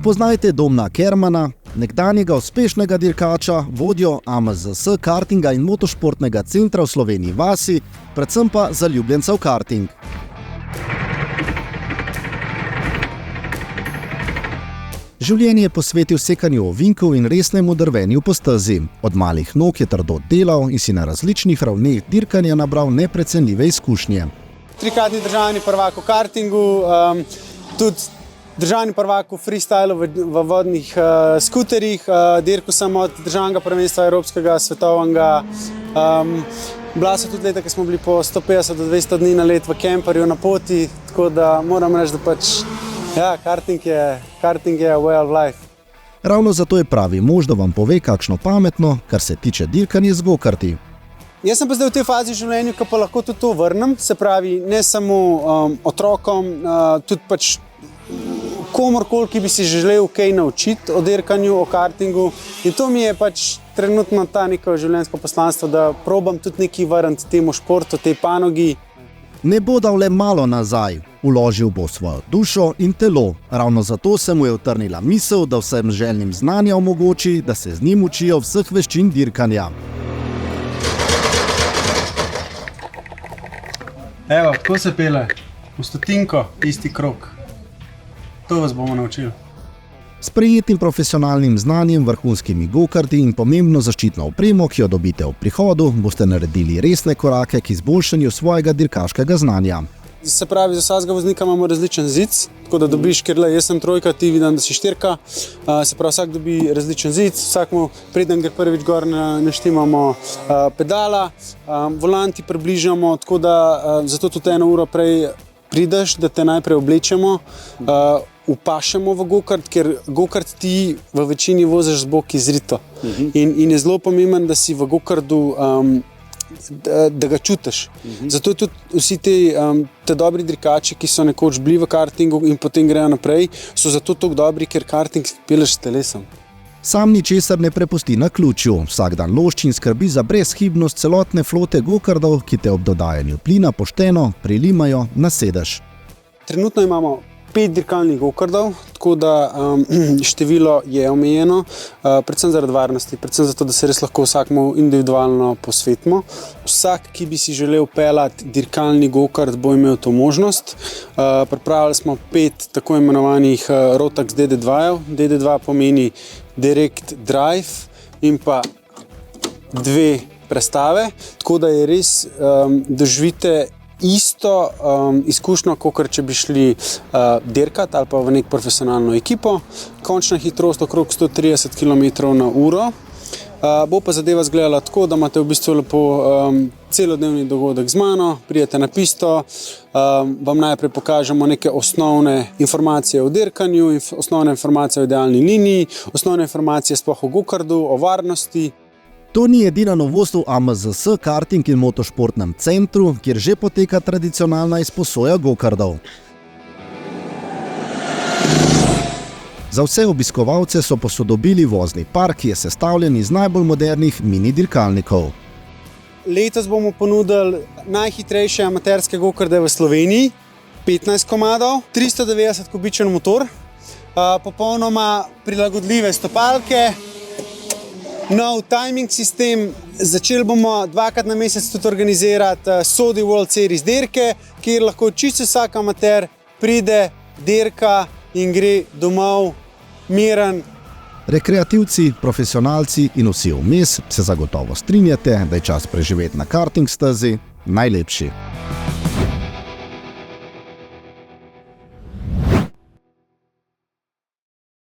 Spoznajte Domna Kermana, nekdanjega uspešnega dirkača, vodjo AMZS kartinga in motošportnega centra v Sloveniji vasi, predvsem pa zaljubljencev karting. Življenje je posvetil sekanju ovinkov in resnemu drvenju po stezi. Od malih nog je trdo delal in si na različnih ravneh dirkanja nabral neprecenljive izkušnje. Trikratni državni prvak v kartingu, tudi državni prvak v freestylu v vodnih skuterjih, dirkal sem od državnega prvenstva evropskega, svetovnega. Bila so tudi leta, ko smo bili po 150 do 200 dni na let v kemperju na poti, tako da moram reči, da karting je a way of life. Ravno zato je pravi mož, da vam pove kakšno pametno, kar se tiče dirkanja z gokarti. Jaz sem pa zdaj v tej fazi življenja, ko pa lahko tudi to vrnem, se pravi ne samo otrokom, tudi komorkoli, ki bi si želel kaj naučiti o dirkanju, o kartingu. In to mi je trenutno ta neko življenjsko poslanstvo, da probam tudi nekaj vrniti temu športu, tej panogi. Ne bo dal le malo nazaj, vložil bo svojo dušo in telo. Ravno zato se mu je utrnila misel, da vsem željnim znanja omogoči, da se z njim učijo vseh veščin dirkanja. Evo, tako se pele. V stotinko, isti krog. To vas bomo naučili. S prijetnim profesionalnim znanjem, vrhunskimi gokarti in pomembno zaščitno opremo, ki jo dobite ob prihodu, boste naredili resne korake k izboljšanju svojega dirkaškega znanja. Se pravi, za vsakega voznika imamo različen zic, tako da dobiš, ker jaz sem trojka, ti vidim, da si štirka. Se pravi, vsak dobi različen zic, vsakmu preden gre prvič gor naštimamo pedala, volanti približamo, tako da zato tudi 1 uro prej prideš, da te najprej oblečemo, upašemo v gokart, ker gokart ti v večini voziš z boki zrito. In je zelo pomemben, da si v gokardu, da ga čutiš. Zato tudi vsi te dobri dirkači, ki so nekoč bili v kartingu in potem grejo naprej, so zato tako dobri, ker karting peleš s telesom. Sam ničesar ne prepusti naključju. Vsak dan lošči in skrbi za brezhibnost celotne flote gokardov, ki te ob dodajanju plina pošteno prilimajo na sedež. Trenutno imamo 5 dirkalnih gokardov, tako da število je omejeno, predvsem zaradi varnosti, predvsem zato, da se res lahko vsakmu individualno posvetimo. Vsak, ki bi si želel pelati dirkalni gokard, bo imel to možnost. Pripravili smo 5 tako imenovanih Rotax DD2-jev. DD2 pomeni Direct Drive in pa 2 prestave, tako da je res doživite isto izkušnjo, kakor če bi šli dirkat ali pa v nek profesionalno ekipo. Končna hitrost okrog 130 km/h. Bo pa zadeva izgledala tako, da imate v bistvu lepo celodnevni dogodek z mano, pridete na pisto, vam najprej pokažemo neke osnovne informacije o dirkanju, osnovne informacije o idealni liniji, osnovne informacije sploh o gokardu, o varnosti. To ni edina novost v AMZS karting in motošportnem centru, kjer že poteka tradicionalna izposoja gokardov. Za vse obiskovalce so posodobili vozni park, ki je sestavljen iz najbolj modernih mini dirkalnikov. Letos bomo ponudili najhitrejše amaterske gokarde v Sloveniji, 15 komadov, 390 kubičen motor, popolnoma prilagodljive stopalke, nov timing sistem. Začeli bomo 2krat na mesec tudi organizirati Sodi World Series dirke, kjer lahko čisto vsak amater pride, dirka in gre domov miren. Rekreativci, profesionalci in vsi vmes se zagotovo strinjate, da je čas preživeti na karting stezi najlepši.